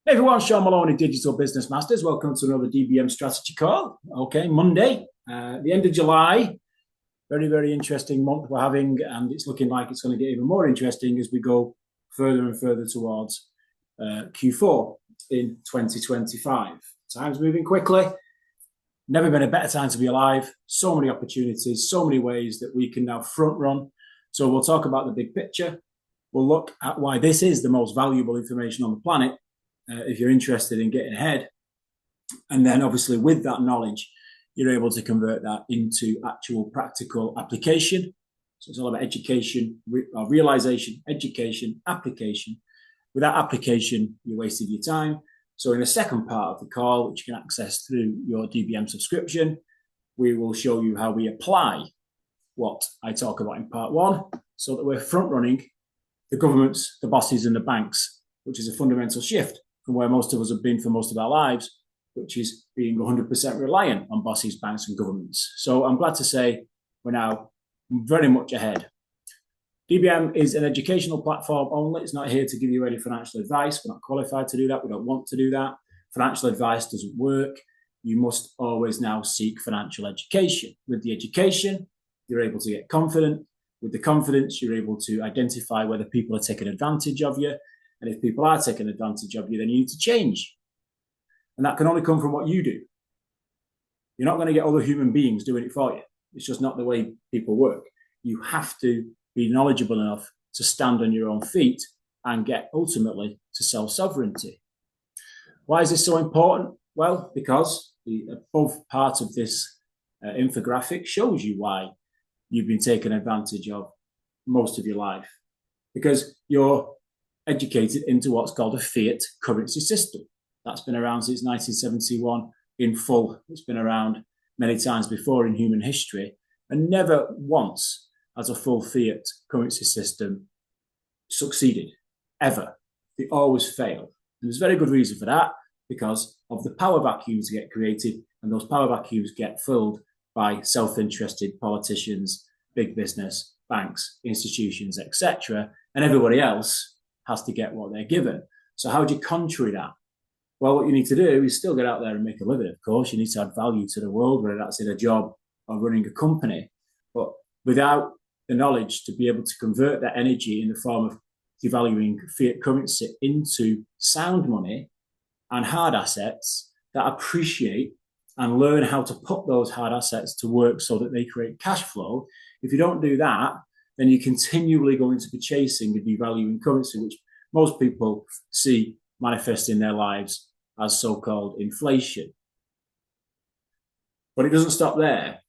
Hey everyone, Sean Maloney, Digital Business Masters. Welcome to another DBM strategy call. Okay, Monday, the end of July. Very, very interesting month we're having, and it's looking like it's going to get even more interesting as we go further and further towards Q4 in 2025. Time's moving quickly. Never been a better time to be alive. So many opportunities, so many ways that we can now front run. So we'll talk about the big picture. We'll look at why this is the most valuable information on the planet. If you're interested in getting ahead. And then obviously with that knowledge, you're able to convert that into actual practical application. So it's all about education, realization, education, application. Without application, you wasted your time. So in the second part of the call, which you can access through your DBM subscription, we will show you how we apply what I talk about in part one so that we're front running the governments, the bosses and the banks, which is a fundamental shift from where most of us have been for most of our lives, which is being 100% reliant on bosses, banks and governments. So I'm glad to say we're now very much ahead. DBM is an educational platform only. It's not here to give you any financial advice. We're not qualified to do that. We don't want to do that. Financial advice doesn't work. You must always now seek financial education. With the education, you're able to get confident. With the confidence, you're able to identify whether people are taking advantage of you. And if people are taking advantage of you, then you need to change. And that can only come from what you do. You're not going to get other human beings doing it for you. It's just not the way people work. You have to be knowledgeable enough to stand on your own feet and get ultimately to self-sovereignty. Why is this so important? Well, because the above part of this infographic shows you why you've been taken advantage of most of your life. Because you're educated into what's called a fiat currency system. That's been around since 1971 in full. It's been around many times before in human history, and never once has a full fiat currency system succeeded, ever. They always fail. And there's very good reason for that, because of the power vacuums that get created, and those power vacuums get filled by self-interested politicians, big business, banks, institutions, etc., and everybody else has to get what they're given. So how do you contrary that? Well, what you need to do is still get out there and make a living, of course. You need to add value to the world, whether that's in a job or running a company. But without the knowledge to be able to convert that energy in the form of devaluing fiat currency into sound money and hard assets that appreciate and learn how to put those hard assets to work so that they create cash flow, if you don't do that, then you're continually going to be chasing a devaluing currency, which most people see manifest in their lives as so-called inflation. But it doesn't stop there.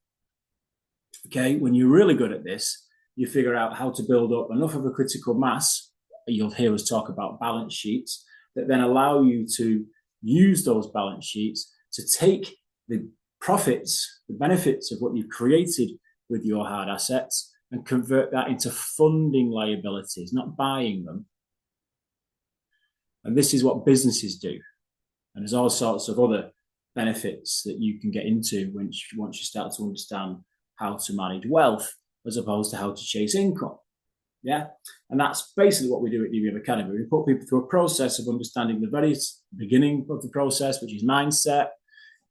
Okay, when you're really good at this, you figure out how to build up enough of a critical mass. You'll hear us talk about balance sheets that then allow you to use those balance sheets to take the profits, the benefits of what you've created with your hard assets and convert that into funding liabilities, not buying them. And this is what businesses do. And there's all sorts of other benefits that you can get into once you start to understand how to manage wealth as opposed to how to chase income. Yeah. And that's basically what we do at DBM Academy. We put people through a process of understanding the very beginning of the process, which is mindset,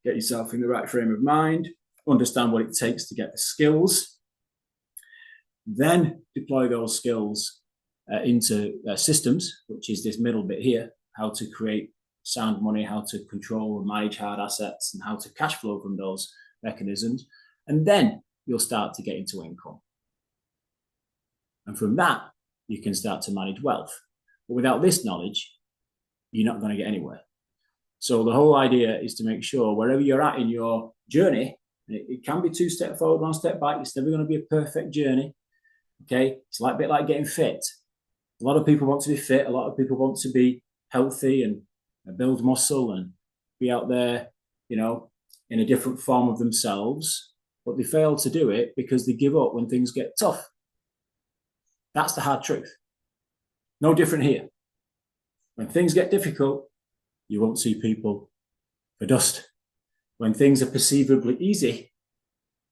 get yourself in the right frame of mind, understand what it takes to get the skills, then deploy those skills into systems, which is this middle bit here, how to create sound money, how to control and manage hard assets, and how to cash flow from those mechanisms. And then you'll start to get into income. And from that, you can start to manage wealth. But without this knowledge, you're not going to get anywhere. So the whole idea is to make sure wherever you're at in your journey, it can be 2 steps forward, 1 step back. It's never going to be a perfect journey. Okay, it's a bit like getting fit. A lot of people want to be fit. A lot of people want to be healthy and build muscle and be out there, in a different form of themselves. But they fail to do it because they give up when things get tough. That's the hard truth. No different here. When things get difficult, you won't see people for dust. When things are perceivably easy,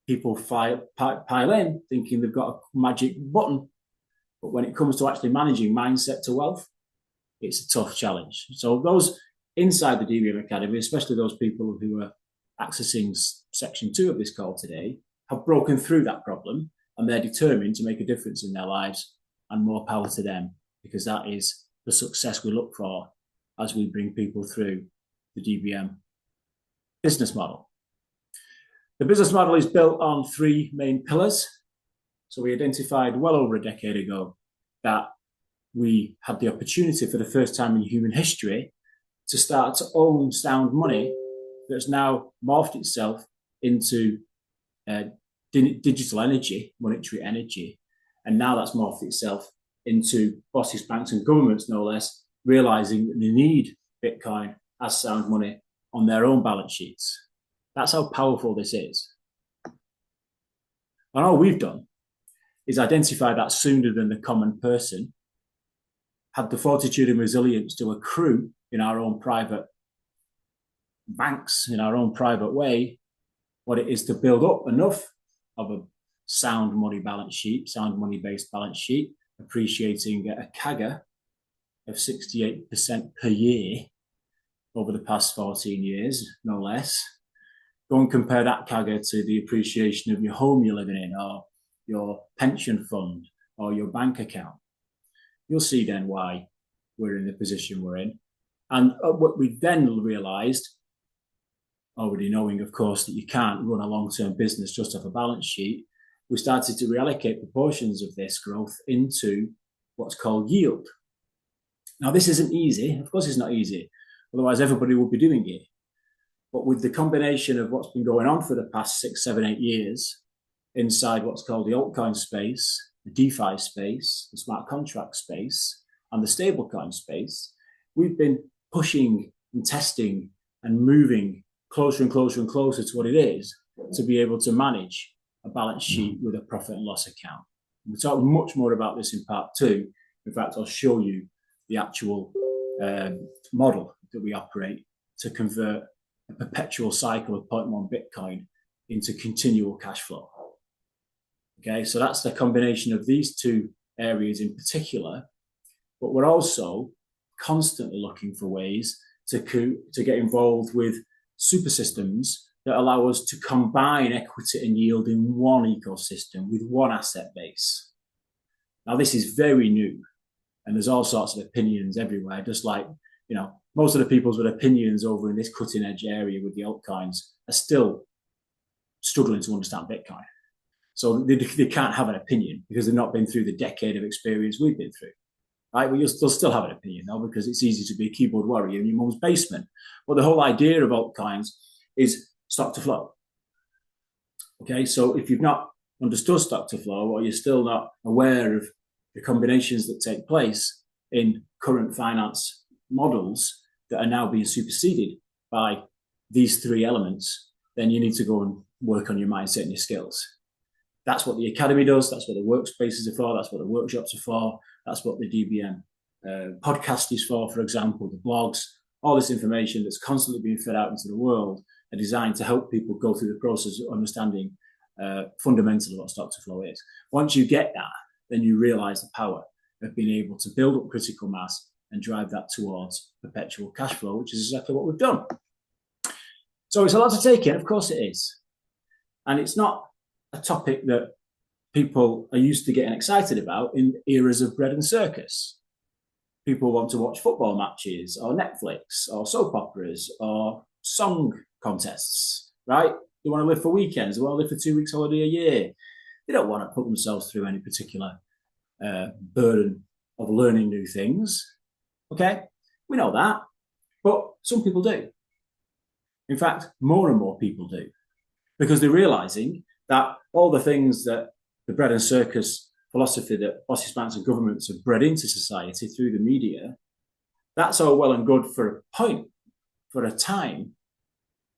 people pile in thinking they've got a magic button. But when it comes to actually managing mindset to wealth, it's a tough challenge. So those inside the DBM Academy, especially those people who are accessing section 2 of this call today, have broken through that problem, and they're determined to make a difference in their lives, and more power to them, because that is the success we look for as we bring people through the DBM business model. The business model is built on 3 main pillars. So we identified well over a decade ago that we had the opportunity for the first time in human history to start to own sound money that's now morphed itself into digital energy, monetary energy. And now that's morphed itself into bosses, banks, and governments, no less, realizing that they need Bitcoin as sound money on their own balance sheets. That's how powerful this is. And all we've done is identify that sooner than the common person, had the fortitude and resilience to accrue in our own private banks, in our own private way, what it is to build up enough of a sound money balance sheet, sound money based balance sheet, appreciating a CAGR of 68% per year over the past 14 years, no less. Go and compare that CAGR to the appreciation of your home you're living in, or your pension fund, or your bank account. You'll see then why we're in the position we're in. And what we then realized, already knowing, of course, that you can't run a long-term business just off a balance sheet, we started to reallocate proportions of this growth into what's called yield. Now, this isn't easy. Of course, it's not easy. Otherwise, everybody would be doing it. But with the combination of what's been going on for the past 6, 7, 8 years inside what's called the altcoin space, the DeFi space, the smart contract space, and the stablecoin space, we've been pushing and testing and moving closer and closer and closer to what it is to be able to manage a balance sheet with a profit and loss account. We'll talk much more about this in part 2. In fact, I'll show you the actual model that we operate to convert a perpetual cycle of 0.1 Bitcoin into continual cash flow. Okay, so that's the combination of these 2 areas in particular, but we're also constantly looking for ways to get involved with super systems that allow us to combine equity and yield in one ecosystem with one asset base. Now, this is very new, and there's all sorts of opinions everywhere, just like, most of the people's with opinions over in this cutting edge area with the altcoins are still struggling to understand Bitcoin. So they can't have an opinion because they've not been through the decade of experience we've been through. Right? Well, they'll still have an opinion, though, because it's easy to be a keyboard warrior in your mum's basement. But the whole idea of altcoins is stock to flow. Okay, so if you've not understood stock to flow, or you're still not aware of the combinations that take place in current finance models that are now being superseded by these 3 elements, then you need to go and work on your mindset and your skills. That's what the Academy does. That's what the workspaces are for. That's what the workshops are for. That's what the DBM podcast is for example, the blogs. All this information that's constantly being fed out into the world are designed to help people go through the process of understanding fundamentally what stock to flow is. Once you get that, then you realize the power of being able to build up critical mass and drive that towards perpetual cash flow, which is exactly what we've done. So it's a lot to take in, of course it is. And it's not a topic that people are used to getting excited about in eras of bread and circus. People want to watch football matches or Netflix or soap operas or song contests, right? They want to live for weekends. They want to live for 2 weeks holiday a year. They don't want to put themselves through any particular burden of learning new things. Okay, we know that, but some people do. In fact, more and more people do, because they're realizing that all the things that the bread and circus philosophy that bosses, banks, and governments have bred into society through the media, that's all well and good for a point, for a time,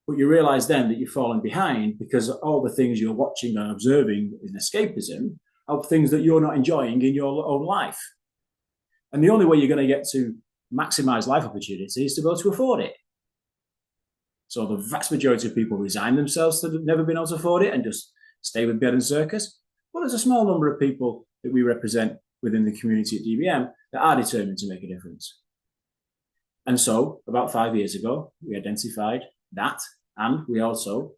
but you realize then that you're falling behind because all the things you're watching and observing in escapism are things that you're not enjoying in your own life. And the only way you're going to get to maximize life opportunity is to be able to afford it. So the vast majority of people resign themselves to never being able to afford it and just stay with bread and circus. Well, there's a small number of people that we represent within the community at DBM that are determined to make a difference. And so about 5 years ago, we identified that, and we also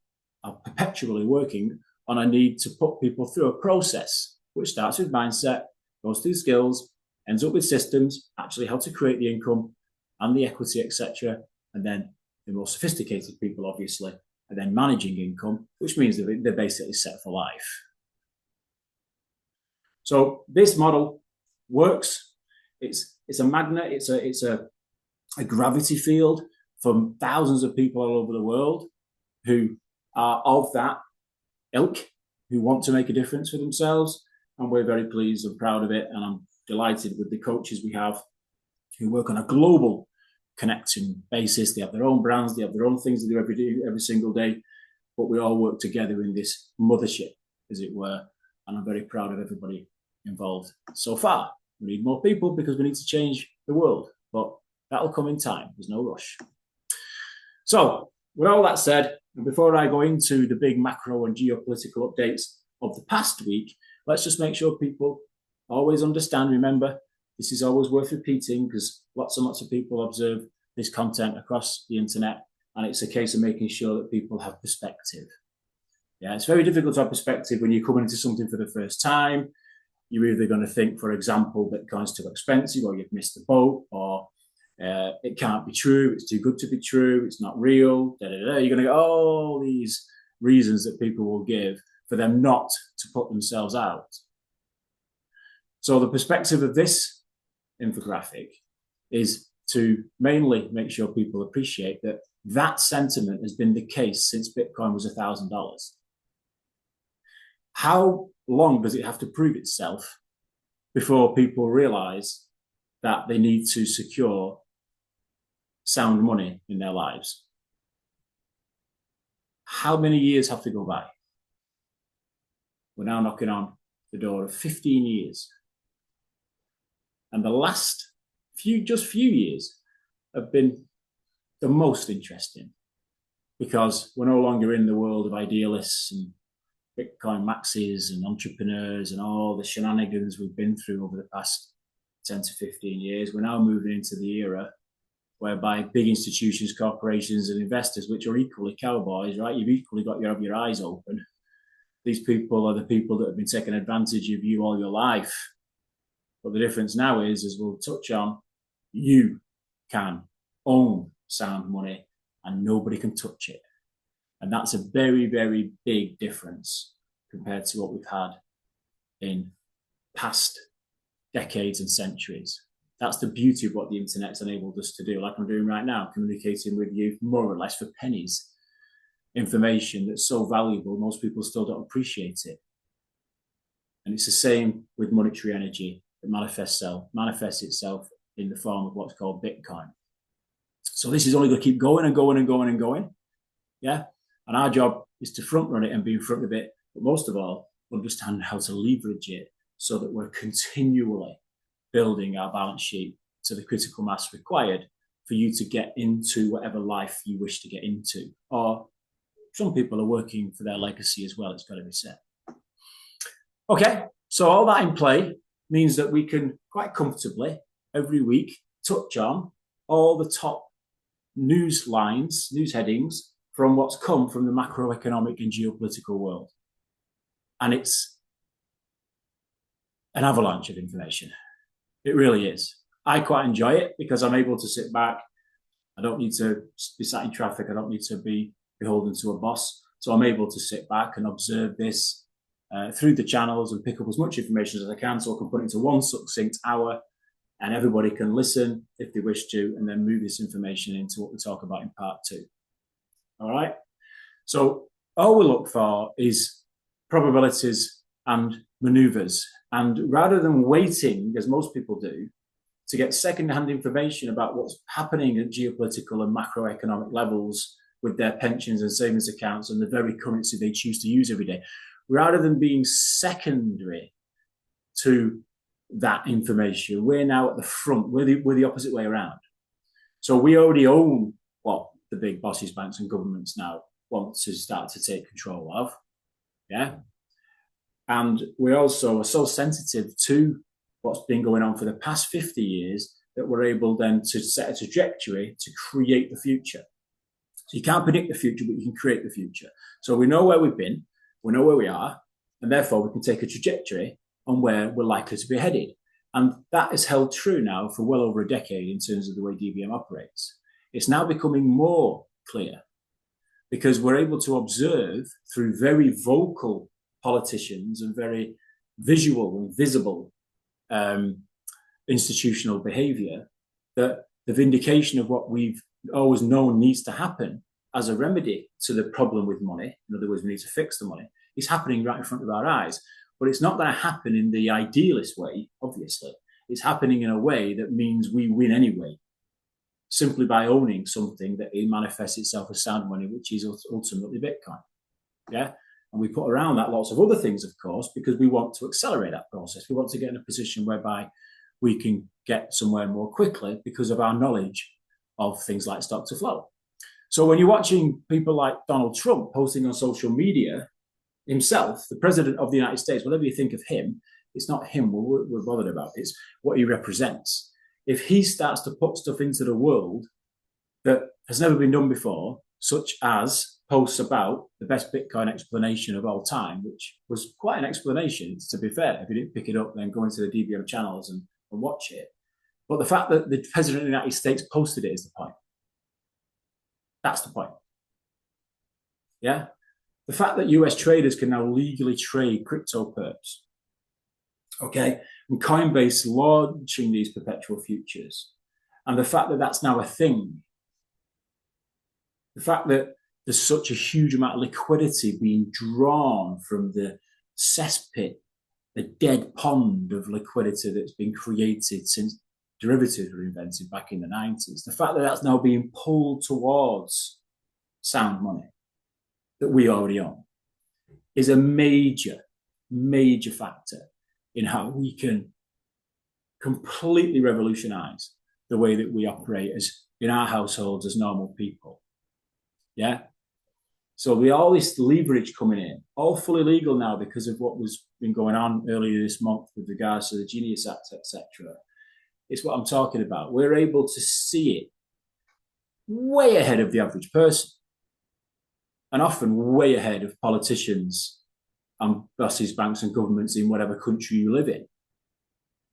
are perpetually working on a need to put people through a process which starts with mindset, goes through skills, ends up with systems, actually how to create the income and the equity, etc. And then the more sophisticated people, obviously, are then managing income, which means that they're basically set for life. So this model works. It's a magnet. It's a gravity field from thousands of people all over the world who are of that ilk, who want to make a difference for themselves. And we're very pleased and proud of it. And I'm delighted with the coaches we have who work on a global connecting basis. They have their own brands, they have their own things they do every single day, but we all work together in this mothership, as it were. And I'm very proud of everybody involved so far. We need more people because we need to change the world, but that'll come in time. There's no rush. So with all that said, and before I go into the big macro and geopolitical updates of the past week, let's just make sure people always understand. Remember, this is always worth repeating because lots and lots of people observe this content across the internet, and it's a case of making sure that people have perspective. Yeah, it's very difficult to have perspective when you're coming into something for the first time. You're either going to think, for example, Bitcoin's too expensive, or you've missed the boat, or it can't be true, it's too good to be true, it's not real, da, da, da. You're going to get all these reasons that people will give for them not to put themselves out. So the perspective of this infographic is to mainly make sure people appreciate that that sentiment has been the case since Bitcoin was $1,000. How long does it have to prove itself before people realize that they need to secure sound money in their lives? How many years have to go by? We're now knocking on the door of 15 years. And the last few years have been the most interesting because we're no longer in the world of idealists and Bitcoin maxis and entrepreneurs and all the shenanigans we've been through over the past 10 to 15 years. We're now moving into the era whereby big institutions, corporations, and investors, which are equally cowboys, right? You've equally got to have your eyes open. These people are the people that have been taking advantage of you all your life. But the difference now is, as we'll touch on, you can own sound money and nobody can touch it. And that's a very, very big difference compared to what we've had in past decades and centuries. That's the beauty of what the internet's enabled us to do, like I'm doing right now, communicating with you more or less for pennies. Information that's so valuable, most people still don't appreciate it. And it's the same with monetary energy that manifests itself in the form of what's called Bitcoin. So this is only going to keep going and going and going and going. Yeah. And our job is to front run it and be in front of it, but most of all, understand how to leverage it so that we're continually building our balance sheet to the critical mass required for you to get into whatever life you wish to get into. Or some people are working for their legacy as well, it's got to be said. Okay, so all that in play means that we can quite comfortably every week touch on all the top news lines, news headings from what's come from the macroeconomic and geopolitical world. And it's an avalanche of information. It really is. I quite enjoy it because I'm able to sit back. I don't need to be sat in traffic. I don't need to be beholden to a boss. So I'm able to sit back and observe this through the channels and pick up as much information as I can so I can put it into one succinct hour and everybody can listen if they wish to and then move this information into what we talk about in part 2. All right. So all we look for is probabilities and maneuvers. And rather than waiting, as most people do, to get second-hand information about what's happening at geopolitical and macroeconomic levels with their pensions and savings accounts and the very currency they choose to use every day, rather than being secondary to that information, we're now at the front. We're the opposite way around. So we already own what the big bosses, banks and governments now want to start to take control of. Yeah. And we also are so sensitive to what's been going on for the past 50 years that we're able then to set a trajectory to create the future. So you can't predict the future, but you can create the future. So we know where we've been, we know where we are, and therefore we can take a trajectory on where we're likely to be headed. And that is held true now for well over a decade in terms of the way DBM operates. It's now becoming more clear because we're able to observe through very vocal politicians and very visual and visible institutional behavior that the vindication of what we've always known needs to happen as a remedy to the problem with money, in other words, we need to fix the money, is happening right in front of our eyes. But it's not going to happen in the idealist way, obviously. It's happening in a way that means we win anyway, simply by owning something that it manifests itself as sound money, which is ultimately Bitcoin. Yeah. And we put around that lots of other things, of course, because we want to accelerate that process. We want to get in a position whereby we can get somewhere more quickly because of our knowledge of things like stock to flow. So when you're watching people like Donald Trump posting on social media himself, the president of the United States, whatever you think of him, it's not him we're bothered about. It's what he represents. If he starts to put stuff into the world that has never been done before, such as posts about the best Bitcoin explanation of all time, which was quite an explanation, to be fair. If you didn't pick it up, then go into the DBM channels and watch it. But the fact that the president of the United States posted it is the point. That's the point. Yeah? The fact that US traders can now legally trade crypto perps, okay, and Coinbase launching these perpetual futures, and the fact that that's now a thing, the fact that there's such a huge amount of liquidity being drawn from the cesspit, the dead pond of liquidity that's been created since derivatives were invented back in the 90s, the fact that that's now being pulled towards sound money that we already own is a major, major factor in how we can completely revolutionize the way that we operate as in our households as normal people. Yeah. So we all this leverage coming in, all fully legal now because of what was been going on earlier this month with regards to the Genius Act, etc. It's what I'm talking about. We're able to see it way ahead of the average person, and often way ahead of politicians and bosses, banks and governments in whatever country you live in.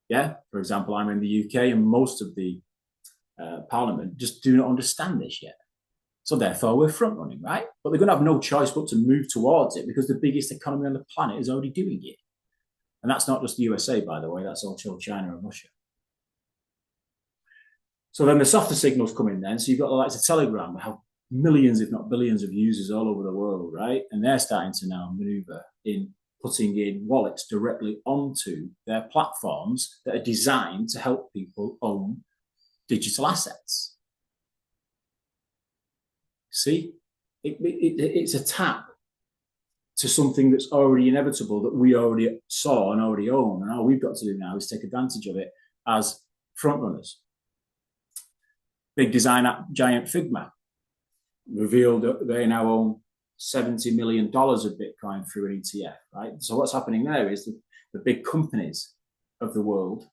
Yeah, for example, I'm in the UK and most of the parliament just do not understand this yet. So therefore we're front running, right? But they're going to have no choice but to move towards it because the biggest economy on the planet is already doing it. And that's not just the USA, by the way, that's also China and Russia. So then the softer signals come in then. So you've got the likes of Telegram, that have millions, if not billions of users all over the world, right? And they're starting to now maneuver in putting in wallets directly onto their platforms that are designed to help people own digital assets. See, it's a tap to something that's already inevitable that we already saw and already own. And all we've got to do now is take advantage of it as front runners. Big design giant Figma revealed that they now own $70 million of Bitcoin through an ETF, right? So what's happening there is the big companies of the world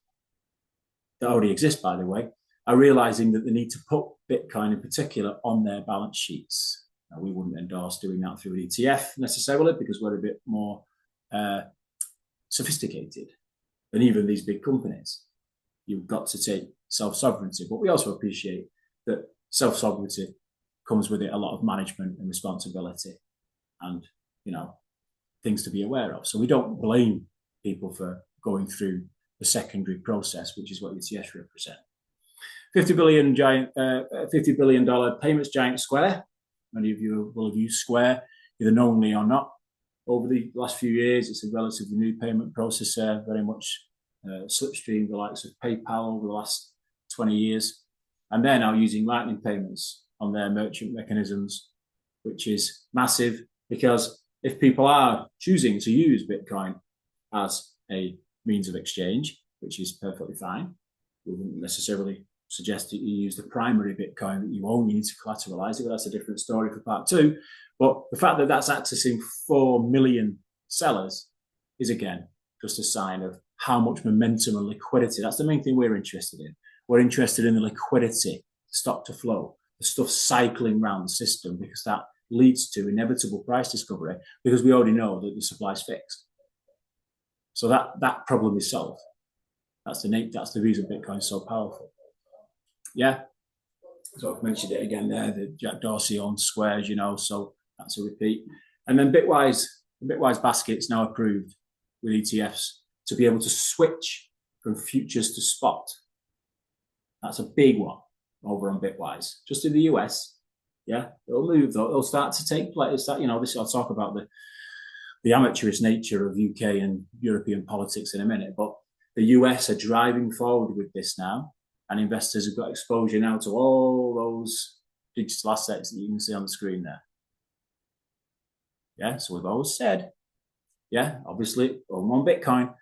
that already exist, by the way, are realizing that they need to put Bitcoin in particular on their balance sheets. Now, we wouldn't endorse doing that through an ETF necessarily because we're a bit more sophisticated than even these big companies. You've got to take self-sovereignty, but we also appreciate that self-sovereignty comes with it a lot of management and responsibility and, you know, things to be aware of. So we don't blame people for going through the secondary process, which is what ETFs represent. $50 billion payments giant Square. Many of you will have used Square, either knowingly or not. Over the last few years, it's a relatively new payment processor, very much slipstream the likes of PayPal over the last 20 years. And they're now using Lightning payments on their merchant mechanisms, which is massive because if people are choosing to use Bitcoin as a means of exchange, which is perfectly fine, we wouldn't necessarily suggest that you use the primary Bitcoin that you own. You need to collateralize it, but that's a different story for part two. But the fact that that's accessing 4 million sellers is, again, just a sign of how much momentum and liquidity. That's the main thing we're interested in. We're interested in the liquidity, stock to flow, the stuff cycling around the system, because that leads to inevitable price discovery, because we already know that the supply is fixed. So that problem is solved. That's the reason Bitcoin is so powerful. Yeah. So I've mentioned it again there, the Jack Dorsey on Squares, so that's a repeat. And then Bitwise, the Bitwise basket's now approved with ETFs to be able to switch from futures to spot. That's a big one over on Bitwise, just in the US. Yeah, it'll move though. It'll start to take place. This I'll talk about the amateurish nature of UK and European politics in a minute, but the US are driving forward with this now, and investors have got exposure now to all those digital assets that you can see on the screen there. Yeah, so we've always said, yeah, obviously own one Bitcoin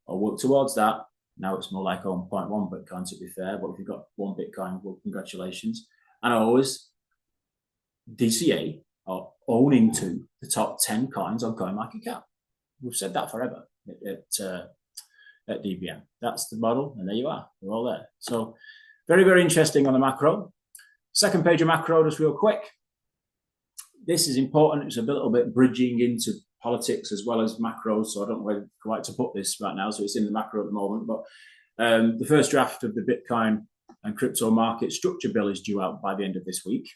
or work towards that. Now it's more like own 0.1 Bitcoin, to be fair, but if you've got one Bitcoin, well, congratulations. And always DCA or own into the top 10 coins on CoinMarketCap. We've said that forever at DBM. That's the model, and there you are. We're all there. So very, very interesting on the macro. Second page of macro, just real quick. This is important. It's a little bit bridging into politics as well as macro, so I don't know quite to put this right now, so it's in the macro at the moment. But the first draft of the Bitcoin and crypto market structure bill is due out by the end of this week,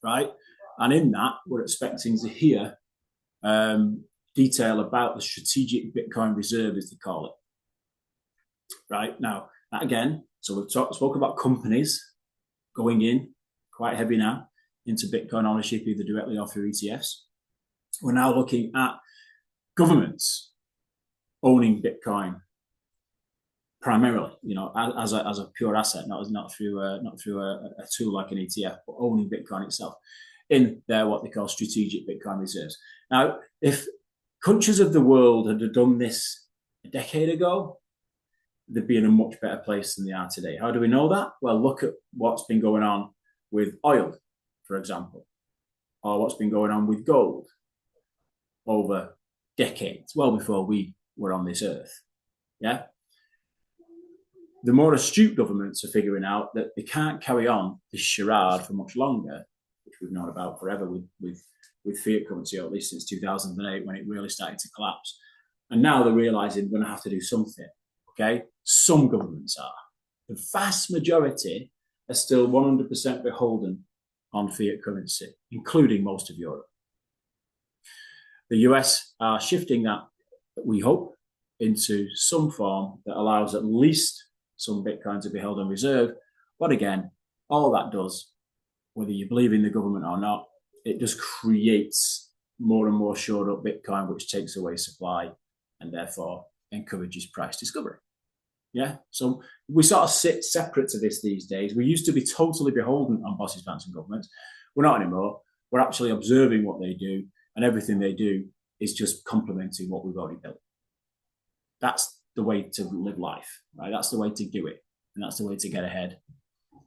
right? And in that, we're expecting to hear detail about the strategic Bitcoin reserve, as they call it. Right now, that again, so we've spoke about companies going in quite heavy now into Bitcoin ownership, either directly or through ETFs. We're now looking at governments owning Bitcoin primarily, as a pure asset, not through a tool like an ETF, but owning Bitcoin itself in their what they call strategic Bitcoin reserves. Now, if countries of the world had done this a decade ago, they'd be in a much better place than they are today. How do we know that? Well, look at what's been going on with oil, for example, or what's been going on with gold over decades, well before we were on this earth. Yeah. The more astute governments are figuring out that they can't carry on this charade for much longer, which we've known about forever with fiat currency, or at least since 2008 when it really started to collapse. And now they're realizing they're going to have to do something. Okay, some governments are. The vast majority are still 100% beholden on fiat currency, including most of Europe. The US are shifting that, we hope, into some form that allows at least some Bitcoin to be held on reserve. But again, all that does, whether you believe in the government or not, it just creates more and more shored up Bitcoin, which takes away supply and therefore encourages price discovery. Yeah, so we sort of sit separate to this these days. We used to be totally beholden on bosses, banks, and governments. We're not anymore. We're actually observing what they do, and everything they do is just complementing what we've already built. That's the way to live life, right? That's the way to do it, and that's the way to get ahead.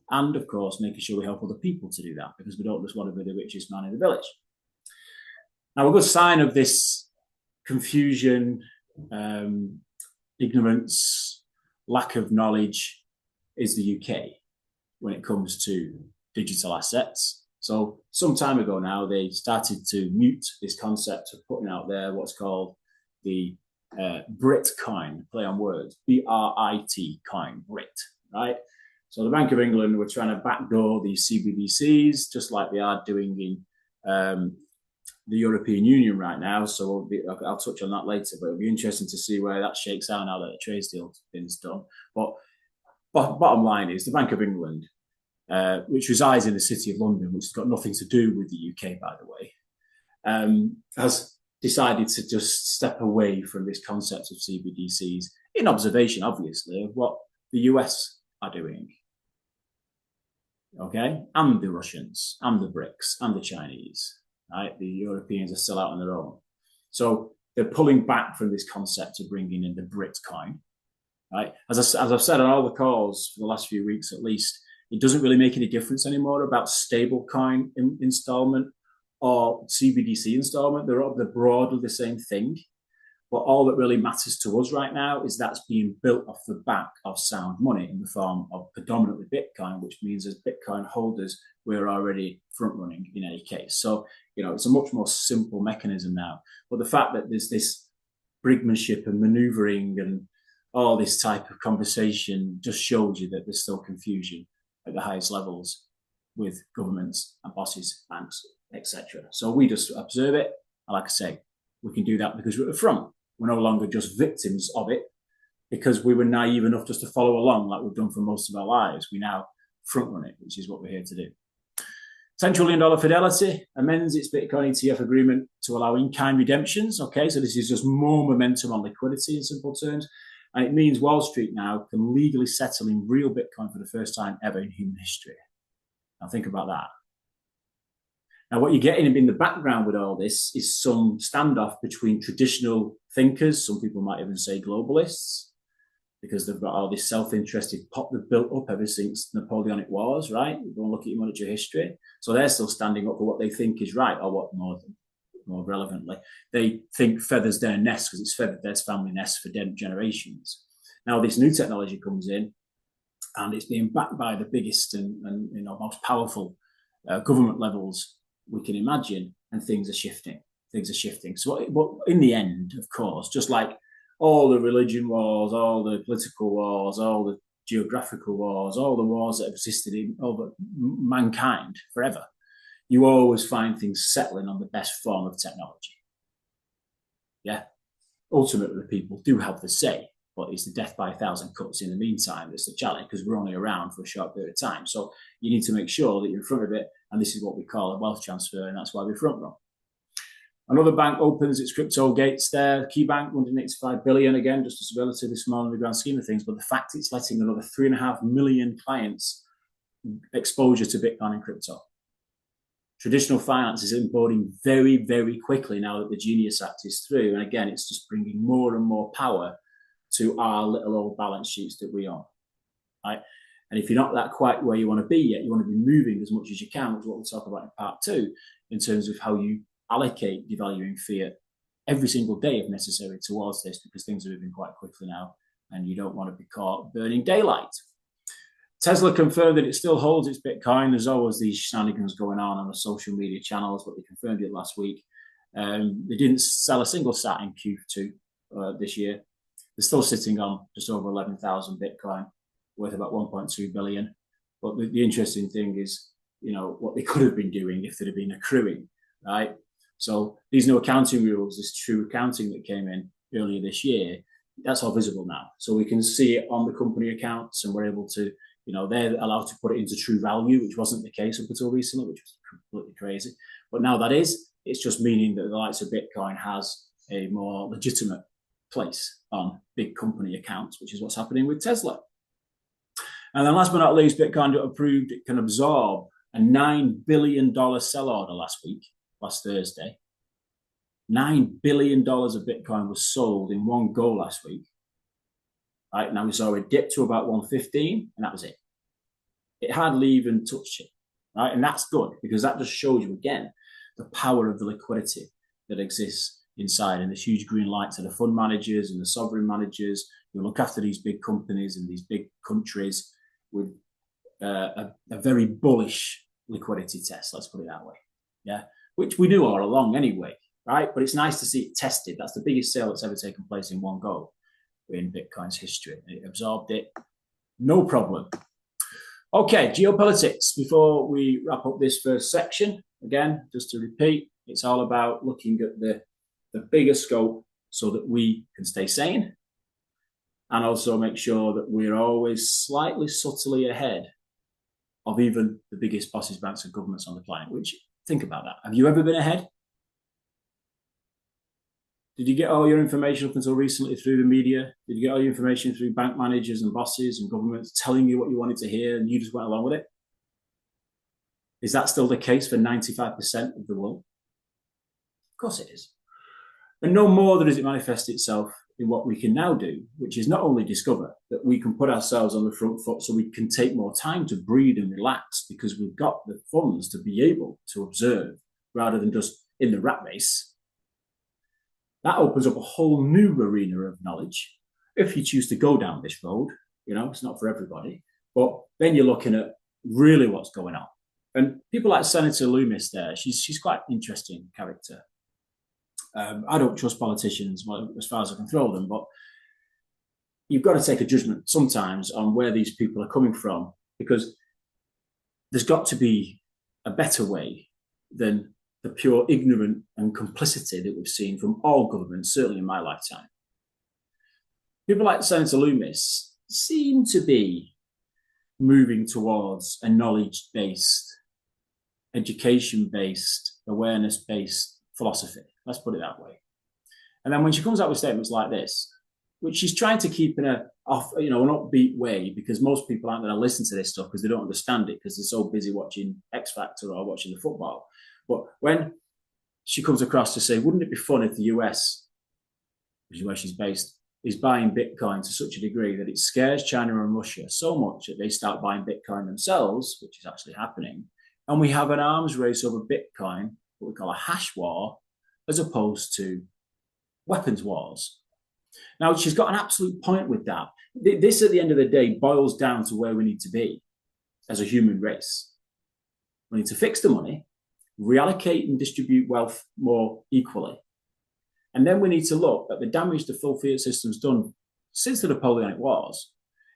And of course, making sure we help other people to do that, because we don't just want to be the richest man in the village. Now, a good sign of this confusion, ignorance, lack of knowledge is the UK when it comes to digital assets. So some time ago now, they started to mute this concept of putting out there what's called the Brit coin, play on words, BRIT coin, Brit, right? So the Bank of England were trying to backdoor these CBDCs, just like they are doing in the European Union right now. So I'll touch on that later, but it'll be interesting to see where that shakes out now that the trade deal's been done. But bottom line is the Bank of England, which resides in the City of London, which has got nothing to do with the UK, by the way, has decided to just step away from this concept of CBDCs in observation, obviously, of what the US are doing. Okay, and the Russians, and the BRICS, and the Chinese. Right? The Europeans are still out on their own. So they're pulling back from this concept of bringing in the Brit coin. Right? As I've said on all the calls for the last few weeks at least, it doesn't really make any difference anymore about stable coin installment or CBDC installment. They're broadly the same thing. But all that really matters to us right now is that's being built off the back of sound money in the form of predominantly Bitcoin, which means as Bitcoin holders, we're already front running in any case. So, it's a much more simple mechanism now. But the fact that there's this brinkmanship and maneuvering and all this type of conversation just shows you that there's still confusion at the highest levels with governments and bosses, banks, etc. So we just observe it. And like I say, we can do that because we're at the front. We're no longer just victims of it because we were naive enough just to follow along like we've done for most of our lives. We now front run it, which is what we're here to do. $10 trillion Fidelity amends its Bitcoin ETF agreement to allow in-kind redemptions. Okay, so this is just more momentum on liquidity in simple terms. And it means Wall Street now can legally settle in real Bitcoin for the first time ever in human history. Now think about that. Now, what you're getting in the background with all this is some standoff between traditional thinkers, some people might even say globalists, because they've got all this self-interested pop they've built up ever since Napoleonic Wars, right? You go and look at your monetary history. So they're still standing up for what they think is right, or what more relevantly, they think feathers their nest because it's feathered their family nest for generations. Now, this new technology comes in, and it's being backed by the biggest and most powerful government levels we can imagine, and things are shifting. So, but in the end, of course, just like all the religion wars, all the political wars, all the geographical wars, all the wars that have existed over mankind forever, you always find things settling on the best form of technology. Yeah. Ultimately, the people do have the say, but it's the death by 1,000 cuts in the meantime that's the challenge, because we're only around for a short period of time. So you need to make sure that you're in front of it, and this is what we call a wealth transfer, and that's why we front run. Another bank opens its crypto gates there. Key Bank, 185 billion, again, just as relatively small in the grand scheme of things, but the fact it's letting another 3.5 million clients exposure to Bitcoin and crypto. Traditional finance is onboarding very, very quickly now that the Genius Act is through. And again, it's just bringing more and more power to our little old balance sheets that we own, right? And if you're not that quite where you want to be yet, you want to be moving as much as you can, which is what we'll talk about in part 2, in terms of how you allocate devaluing fiat every single day if necessary towards this, because things are moving quite quickly now and you don't want to be caught burning daylight. Tesla confirmed that it still holds its Bitcoin. There's always these shenanigans going on the social media channels, but they confirmed it last week. They didn't sell a single sat in Q2 this year. They're still sitting on just over 11,000 Bitcoin, worth about 1.2 billion. But the interesting thing is, what they could have been doing if they'd have been accruing, right? So these new accounting rules, this true accounting that came in earlier this year, that's all visible now. So we can see it on the company accounts, and we're able to, they're allowed to put it into true value, which wasn't the case up until recently, which was completely crazy. But now that is, it's just meaning that the likes of Bitcoin has a more legitimate place on big company accounts, which is what's happening with Tesla. And then last but not least, Bitcoin approved it can absorb a $9 billion sell order last Thursday. $9 billion of Bitcoin was sold in one go last week. Right, now we saw it dip to about 115, and that was it. It hardly even touched it, right? And that's good, because that just shows you again the power of the liquidity that exists inside, and this huge green light to the fund managers and the sovereign managers who look after these big companies and these big countries with a very bullish liquidity test, let's put it that way. Yeah, which we knew all along anyway, right? But it's nice to see it tested. That's the biggest sale that's ever taken place in one go in Bitcoin's history. It absorbed it, no problem. Okay, geopolitics. Before we wrap up this first section, again, just to repeat, it's all about looking at the bigger scope so that we can stay sane, and also make sure that we're always slightly subtly ahead of even the biggest bosses, banks, and governments on the planet. Which, think about that. Have you ever been ahead? Did you get all your information up until recently through the media? Did you get all your information through bank managers and bosses and governments telling you what you wanted to hear, and you just went along with it? Is that still the case for 95% of the world? Of course it is. And no more does it manifest itself in what we can now do, which is not only discover that we can put ourselves on the front foot so we can take more time to breathe and relax, because we've got the funds to be able to observe rather than just in the rat race. That opens up a whole new arena of knowledge. If you choose to go down this road, it's not for everybody, but then you're looking at really what's going on. And people like Senator Loomis there, she's quite an interesting character. I don't trust politicians as far as I can throw them, but you've got to take a judgment sometimes on where these people are coming from, because there's got to be a better way than the pure ignorance and complicity that we've seen from all governments, certainly in my lifetime. People like Senator Loomis seem to be moving towards a knowledge-based, education-based, awareness-based philosophy. Let's put it that way. And then when she comes out with statements like this, which she's trying to keep in an upbeat way, because most people aren't going to listen to this stuff because they don't understand it, because they're so busy watching X Factor or watching the football. But when she comes across to say, wouldn't it be fun if the US, which is where she's based, is buying Bitcoin to such a degree that it scares China and Russia so much that they start buying Bitcoin themselves, which is actually happening, and we have an arms race over Bitcoin, what we call a hash war, as opposed to weapons wars. Now, she's got an absolute point with that. This, at the end of the day, boils down to where we need to be as a human race. We need to fix the money, reallocate and distribute wealth more equally. And then we need to look at the damage the full fiat system's done since the Napoleonic Wars,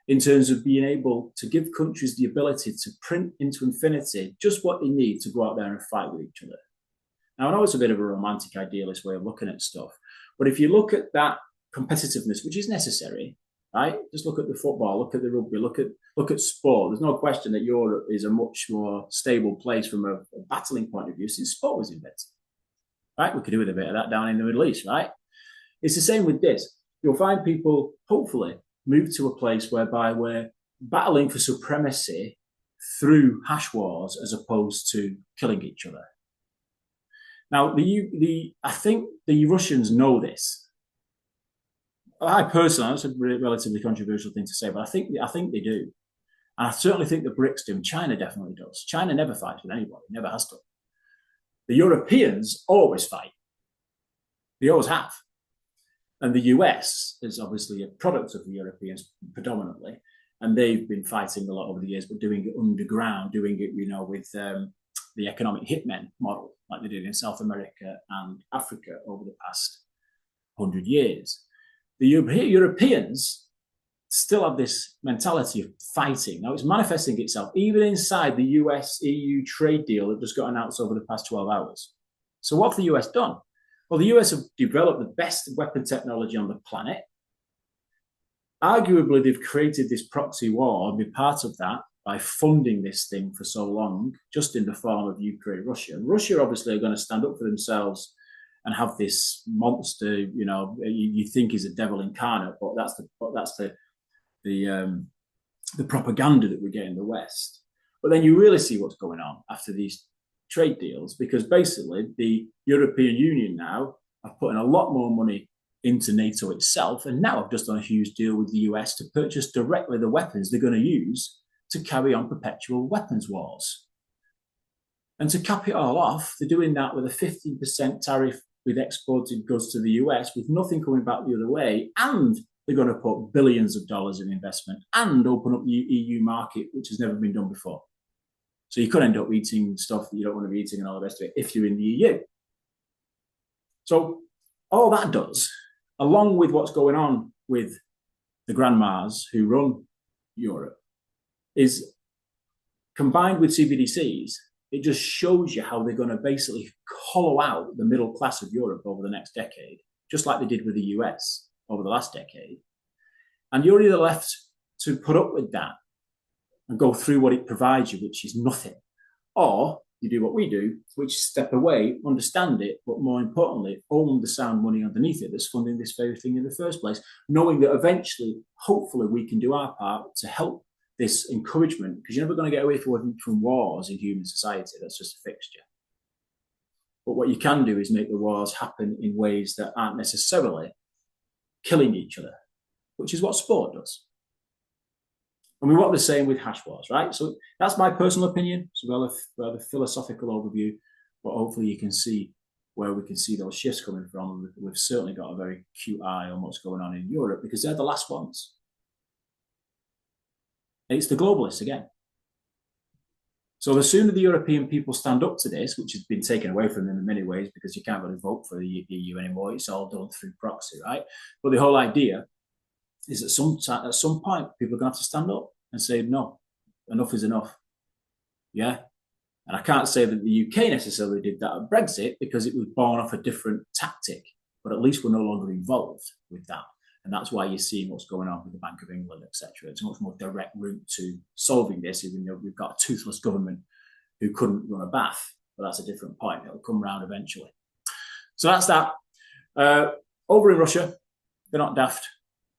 in terms of being able to give countries the ability to print into infinity just what they need to go out there and fight with each other. Now, I know it's a bit of a romantic, idealist way of looking at stuff, but if you look at that competitiveness, which is necessary, right? Just look at the football, look at the rugby, look at sport. There's no question that Europe is a much more stable place from a battling point of view since sport was invented, right? We could do with a bit of that down in the Middle East, right? It's the same with this. You'll find people, hopefully, move to a place whereby we're battling for supremacy through hash wars as opposed to killing each other. Now, I think the Russians know this. I personally, that's a relatively controversial thing to say, but I think they do. And I certainly think the BRICS do. China definitely does. China never fights with anybody, never has done. The Europeans always fight. They always have. And the US is obviously a product of the Europeans predominantly. And they've been fighting a lot over the years, but doing it underground, doing it, with the economic hitmen model, like they did in South America and Africa over the past 100 years. The Europeans still have this mentality of fighting. Now, it's manifesting itself even inside the US-EU trade deal that just got announced over the past 12 hours. So what have the US done? Well, the US have developed the best weapon technology on the planet. Arguably, they've created this proxy war and been part of that by funding this thing for so long, just in the form of Ukraine, Russia. And Russia obviously are going to stand up for themselves and have this monster, you think is a devil incarnate, but that's the propaganda that we get in the West. But then you really see what's going on after these trade deals, because basically the European Union now have put in a lot more money into NATO itself, and now have just done a huge deal with the US to purchase directly the weapons they're going to use to carry on perpetual weapons wars. And to cap it all off, they're doing that with a 15% tariff with exported goods to the US, with nothing coming back the other way, and they're going to put billions of dollars in investment and open up the EU market, which has never been done before. So you could end up eating stuff that you don't want to be eating and all the rest of it if you're in the EU. So all that does, along with what's going on with the grandmas who run Europe, is combined with CBDCs, it just shows you how they're going to basically hollow out the middle class of Europe over the next decade, just like they did with the US over the last decade. And you're either left to put up with that and go through what it provides you, which is nothing, or you do what we do, which is step away, understand it, but more importantly, own the sound money underneath it that's funding this very thing in the first place, knowing that eventually, hopefully, we can do our part to help this encouragement, because you're never going to get away from wars in human society. That's just a fixture. But what you can do is make the wars happen in ways that aren't necessarily killing each other, which is what sport does. And we want the same with hash wars, right? So that's my personal opinion. It's a rather philosophical overview, but hopefully you can see where we can see those shifts coming from. We've certainly got a very acute eye on what's going on in Europe because they're the last ones. It's the globalists again. So the sooner the European people stand up to this, which has been taken away from them in many ways because you can't really vote for the EU anymore, it's all done through proxy, right? But the whole idea is that at some point, people are going to have to stand up and say, no, enough is enough. Yeah. And I can't say that the UK necessarily did that at Brexit because it was born off a different tactic, but at least we're no longer involved with that. And that's why you're seeing what's going on with the Bank of England, etc. It's a much more direct route to solving this, even though we've got a toothless government who couldn't run a bath. But that's a different point. It'll come around eventually. So that's that. Over in Russia, they're not daft.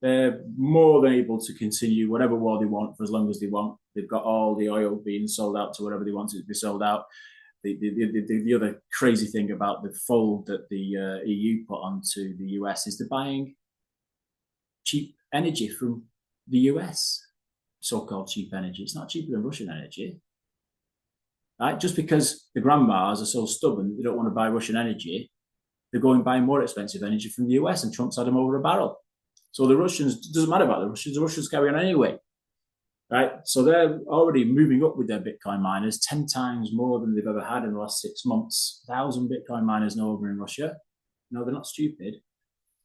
They're more than able to continue whatever war they want for as long as they want. They've got all the oil being sold out to whatever they want it to be sold out. The other crazy thing about the fold that the EU put onto the US is they're buying cheap energy from the US, so-called cheap energy. It's not cheaper than Russian energy. Right? Just because the grandmas are so stubborn, they don't want to buy Russian energy, they're going buying more expensive energy from the US, and Trump's had them over a barrel. So the Russians, it doesn't matter about the Russians carry on anyway. Right? So they're already moving up with their Bitcoin miners 10 times more than they've ever had in the last 6 months. 1,000 Bitcoin miners now over in Russia. No, they're not stupid.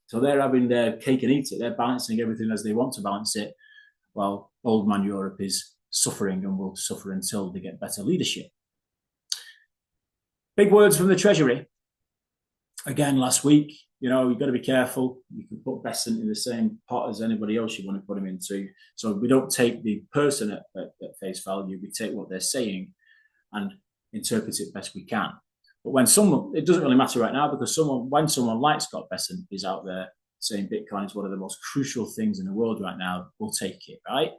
So they're having their cake and eat it. They're balancing everything as they want to balance it, while old man Europe is suffering and will suffer until they get better leadership. Big words from the Treasury. Again, last week, you've got to be careful. You can put Besant in the same pot as anybody else you want to put him into. So we don't take the person at face value. We take what they're saying and interpret it best we can. But when it doesn't really matter right now because when someone like Scott Besant is out there saying Bitcoin is one of the most crucial things in the world right now, we'll take it, right?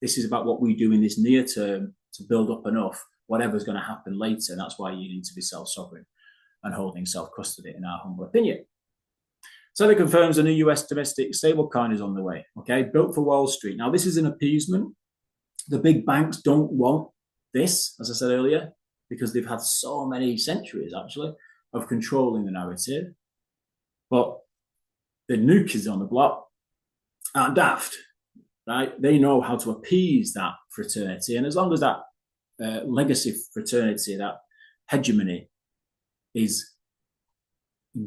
This is about what we do in this near term to build up enough, whatever's going to happen later. And that's why you need to be self-sovereign and holding self-custody, in our humble opinion. So it confirms a new US domestic stablecoin is on the way, okay? Built for Wall Street. Now, this is an appeasement. The big banks don't want this, as I said earlier, because they've had so many centuries, actually, of controlling the narrative. But the new kids on the block aren't daft, right? They know how to appease that fraternity. And as long as that legacy fraternity, that hegemony, is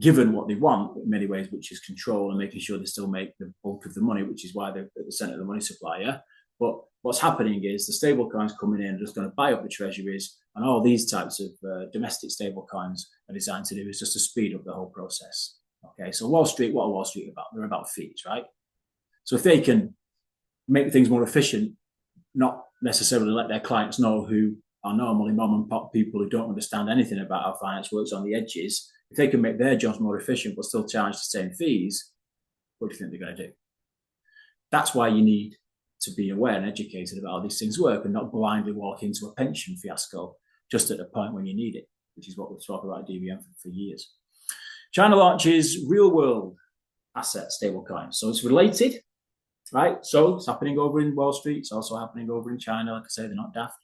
given what they want in many ways, which is control and making sure they still make the bulk of the money, which is why they're at the center of the money supply, yeah? But what's happening is the stable coins coming in are just going to buy up the treasuries, and all these types of domestic stable coins are designed to do is just to speed up the whole process. Okay, so Wall Street, what are Wall Street about? They're about fees, right? So if they can make things more efficient, not necessarily let their clients know who are normally mom and pop people who don't understand anything about how finance works on the edges, if they can make their jobs more efficient but still charge the same fees, what do you think they're going to do? That's why you need to be aware and educated about how these things work and not blindly walk into a pension fiasco just at the point when you need it, which is what we've talked about at DBM for years. China launches real-world asset stablecoins. So it's related, right? So it's happening over in Wall Street. It's also happening over in China. Like I say, they're not daft.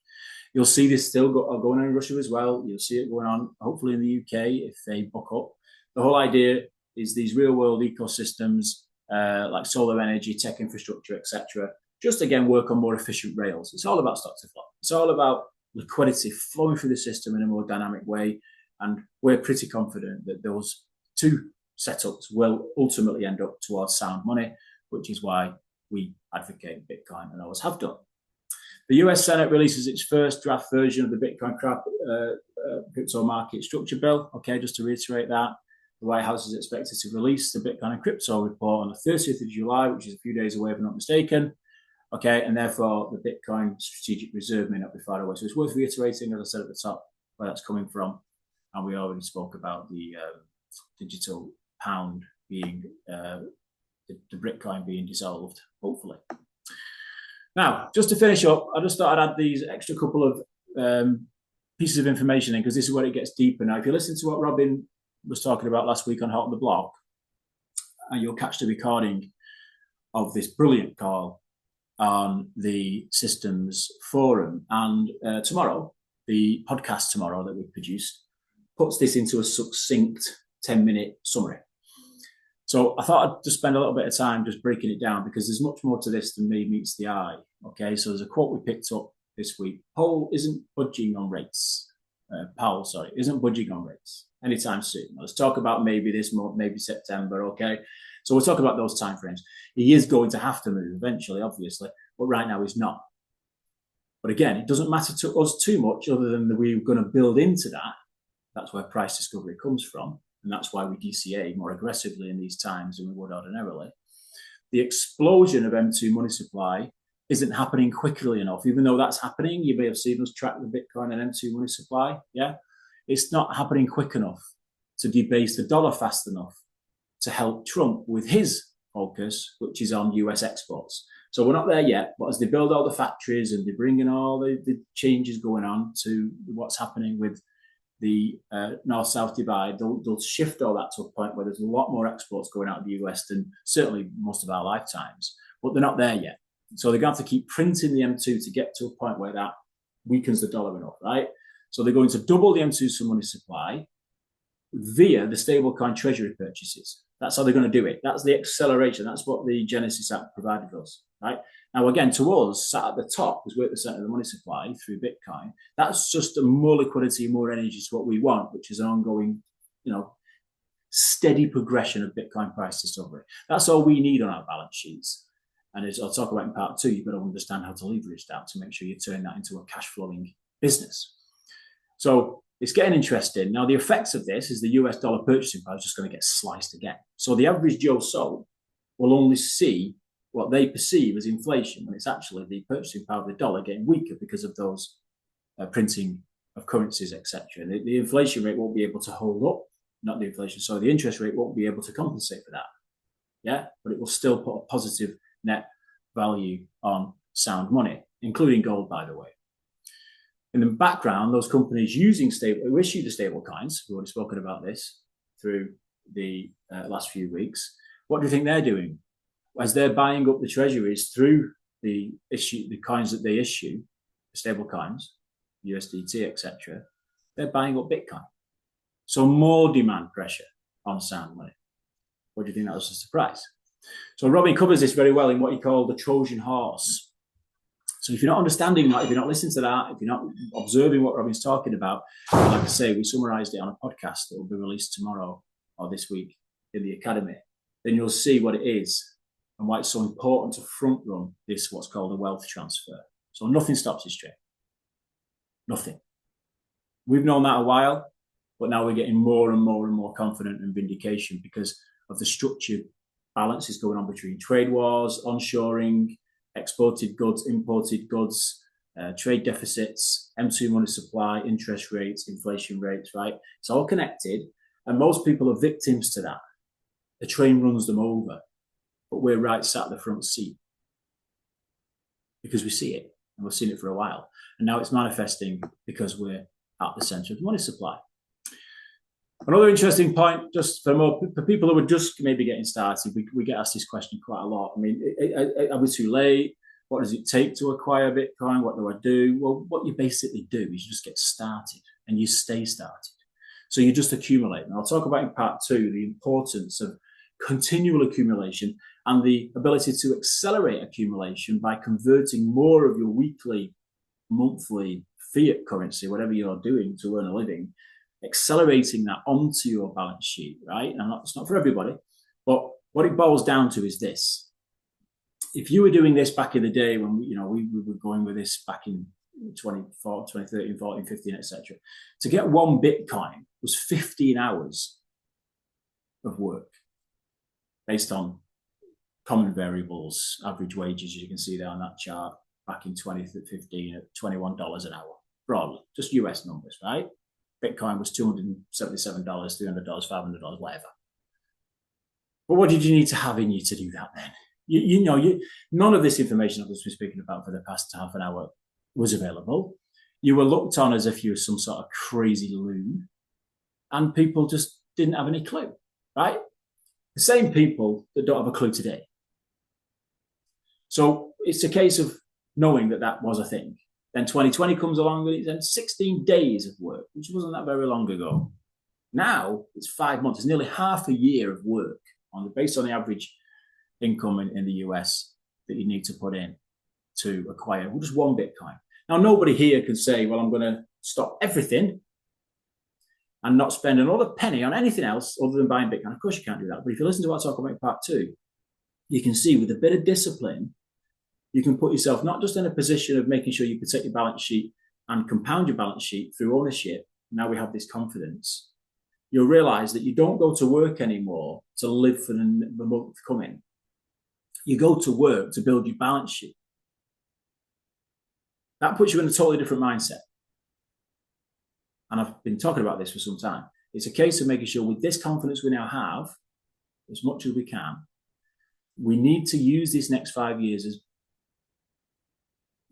You'll see this still going on in Russia as well. You'll see it going on, hopefully, in the UK if they buck up. The whole idea is these real-world ecosystems like solar energy, tech infrastructure, etc., just again work on more efficient rails. It's all about stock to flow. It's all about liquidity flowing through the system in a more dynamic way. And we're pretty confident that those two setups will ultimately end up towards sound money, which is why we advocate Bitcoin and always have done. The US Senate releases its first draft version of the Bitcoin crypto market structure bill. Okay, just to reiterate that, the White House is expected to release the Bitcoin and crypto report on the 30th of July, which is a few days away, if I'm not mistaken. Okay, and therefore the Bitcoin strategic reserve may not be far away. So it's worth reiterating, as I said at the top, where that's coming from. And we already spoke about the digital pound being, the Bitcoin being dissolved, hopefully. Now, just to finish up, I just thought I'd add these extra couple of pieces of information in, because this is where it gets deeper. Now, if you listen to what Robin was talking about last week on Hot on the Block, and you'll catch the recording of this brilliant call on the Systems Forum. And tomorrow, the podcast tomorrow that we've produced, puts this into a succinct 10-minute summary. So I thought I'd just spend a little bit of time just breaking it down, because there's much more to this than me meets the eye. Okay, so there's a quote we picked up this week. Powell isn't budging on rates. Isn't budging on rates anytime soon. Let's talk about maybe this month, maybe September. Okay, so we'll talk about those timeframes. He is going to have to move eventually, obviously, but right now he's not. But again, it doesn't matter to us too much, other than that we're going to build into that. That's where price discovery comes from. And that's why we DCA more aggressively in these times than we would ordinarily. The explosion of M2 money supply isn't happening quickly enough. Even though that's happening, you may have seen us track the Bitcoin and M2 money supply. Yeah, it's not happening quick enough to debase the dollar fast enough to help Trump with his focus, which is on US exports. So we're not there yet, but as they build all the factories and they bring in all the changes going on to what's happening with the north-south divide, they'll shift all that to a point where there's a lot more exports going out of the US than certainly most of our lifetimes, but they're not there yet. So they're going to have to keep printing the M2 to get to a point where that weakens the dollar enough, right? So they're going to double the M2 money supply via the stablecoin treasury purchases. That's how they're going to do it. That's the acceleration. That's what the Genesis app provided us, right? Now, again, to us, sat at the top, because we're at the center of the money supply through Bitcoin, that's just more liquidity, more energy to what we want, which is an ongoing, steady progression of Bitcoin price discovery. That's all we need on our balance sheets. And as I'll talk about in part 2, you've got to understand how to leverage that to make sure you turn that into a cash flowing business. So it's getting interesting. Now, the effects of this is the US dollar purchasing power is just going to get sliced again. So the average Joe Soul will only see what they perceive as inflation, when it's actually the purchasing power of the dollar getting weaker because of those printing of currencies, etc. The inflation rate won't be able to hold up, the interest rate won't be able to compensate for that. Yeah, but it will still put a positive net value on sound money, including gold, by the way. In the background, those companies who issue the stable coins, we've already spoken about this through the last few weeks, what do you think they're doing? As they're buying up the treasuries through the coins that they issue, the stable coins, USDT, etc., they're buying up Bitcoin. So more demand pressure on sound money. What do you think that was a surprise? So Robin covers this very well in what he called the Trojan horse. So if you're not understanding that, if you're not listening to that, if you're not observing what Robin's talking about, like I say, we summarized it on a podcast that will be released tomorrow or this week in the Academy, then you'll see what it is and why it's so important to front run this, what's called a wealth transfer. So nothing stops this trade. Nothing. We've known that a while, but now we're getting more and more confident and vindication because of the structured balances going on between trade wars, onshoring, exported goods, imported goods, trade deficits, M2 money supply, interest rates, inflation rates, right? It's all connected, and most people are victims to that. The train runs them over, but we're right sat at the front seat because we see it, and we've seen it for a while. And now it's manifesting because we're at the center of the money supply. Another interesting point, just for people who are just maybe getting started, we get asked this question quite a lot. I mean, are we too late? What does it take to acquire Bitcoin? What do I do? Well, what you basically do is you just get started and you stay started. So you just accumulate. And I'll talk about in part 2 the importance of continual accumulation and the ability to accelerate accumulation by converting more of your weekly, monthly fiat currency, whatever you're doing to earn a living, accelerating that onto your balance sheet, right? And it's not for everybody, but what it boils down to is this. If you were doing this back in the day when we were going with this back in 2013, 14, 15, etc., to get one Bitcoin was 15 hours of work based on common variables, average wages, as you can see there on that chart, back in 2015 at $21 an hour, broadly, just US numbers, right? Bitcoin was $277, $300, $500, whatever. But what did you need to have in you to do that then? None of this information I've just been speaking about for the past half an hour was available. You were looked on as if you were some sort of crazy loon, and people just didn't have any clue, right? The same people that don't have a clue today. So it's a case of knowing that that was a thing. Then 2020 comes along and it's then 16 days of work, which wasn't that very long ago. Now it's 5 months. It's nearly half a year of work based on the average income in the US that you need to put in to acquire just one Bitcoin. Now, nobody here can say, well, I'm going to stop everything and not spend another penny on anything else other than buying Bitcoin. Of course, you can't do that. But if you listen to what I talk about in part 2, you can see with a bit of discipline, you can put yourself not just in a position of making sure you protect your balance sheet and compound your balance sheet through ownership. Now we have this confidence. You'll realize that you don't go to work anymore to live for the month coming. You go to work to build your balance sheet. That puts you in a totally different mindset. And I've been talking about this for some time. It's a case of making sure with this confidence we now have, as much as we can, we need to use this next 5 years as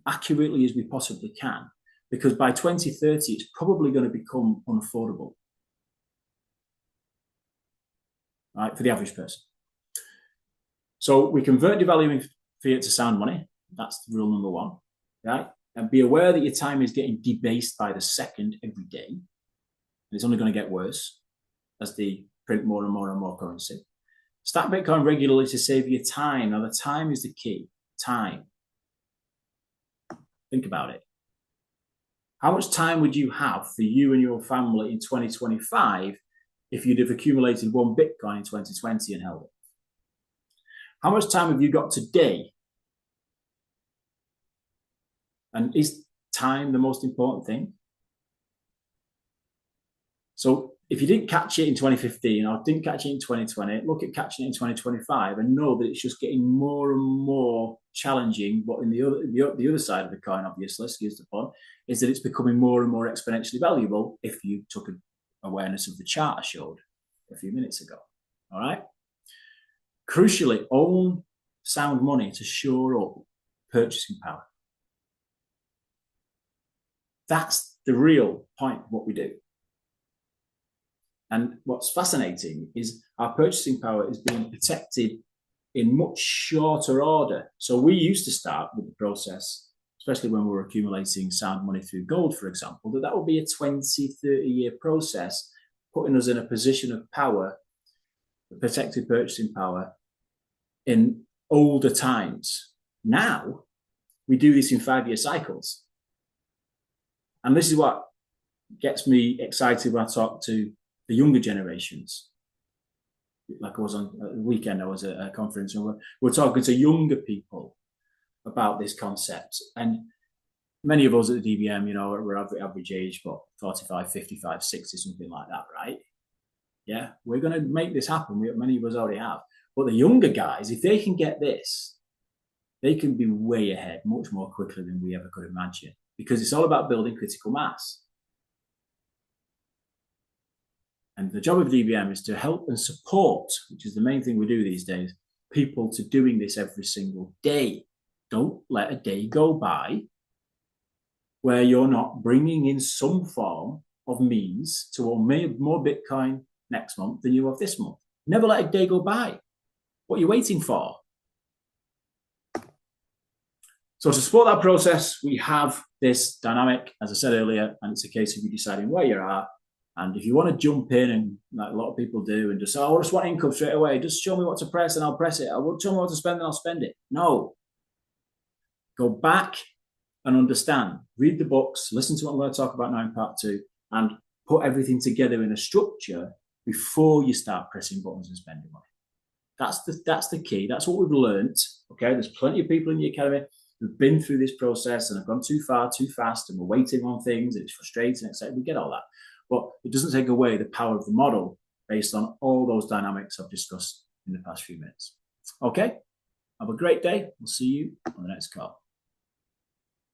accurately as we possibly can, because by 2030, it's probably going to become unaffordable, right, for the average person. So we convert devaluing fiat to sound money. That's rule number 1, right? And be aware that your time is getting debased by the second every day. And it's only going to get worse as they print more and more and more currency. Stack Bitcoin regularly to save you time. Now, the time is the key. Time. Think about it. How much time would you have for you and your family in 2025 if you'd have accumulated one Bitcoin in 2020 and held it? How much time have you got today? And is time the most important thing? So if you didn't catch it in 2015 or didn't catch it in 2020, look at catching it in 2025 and know that it's just getting more and more challenging. But in the other side of the coin, obviously, excuse the pun, is that it's becoming more and more exponentially valuable if you took an awareness of the chart I showed a few minutes ago. All right? Crucially, own sound money to shore up purchasing power. That's the real point of what we do. And what's fascinating is our purchasing power is being protected in much shorter order. So we used to start with the process, especially when we were accumulating sound money through gold, for example, that would be a 20, 30-year process, putting us in a position of power, protected purchasing power, in older times. Now, we do this in 5-year cycles. And this is what gets me excited when I talk to the younger generations. Like I was on the weekend, I was at a conference and we're talking to younger people about this concept. And many of us at the DBM, you know, we're average age, but 45, 55, 60, something like that, right? Yeah, we're going to make this happen. Many of us already have. But the younger guys, if they can get this, they can be way ahead much more quickly than we ever could imagine, because it's all about building critical mass. And the job of DBM is to help and support, which is the main thing we do these days, people to doing this every single day. Don't let a day go by where you're not bringing in some form of means to own more Bitcoin next month than you have this month. Never let a day go by. What are you waiting for? So to support that process, we have this dynamic, as I said earlier, and it's a case of you deciding where you are. And if you want to jump in, and like a lot of people do, and just say, oh, I just want income straight away, just show me what to press and I'll press it. Show me what to spend and I'll spend it. No. Go back and understand. Read the books, listen to what I'm going to talk about now in part 2, and put everything together in a structure before you start pressing buttons and spending money. That's the key. That's what we've learned. Okay, there's plenty of people in the academy who've been through this process and have gone too far, too fast, and we're waiting on things, and it's frustrating, etc. We get all that. But it doesn't take away the power of the model based on all those dynamics I've discussed in the past few minutes. Okay, have a great day. We'll see you on the next call.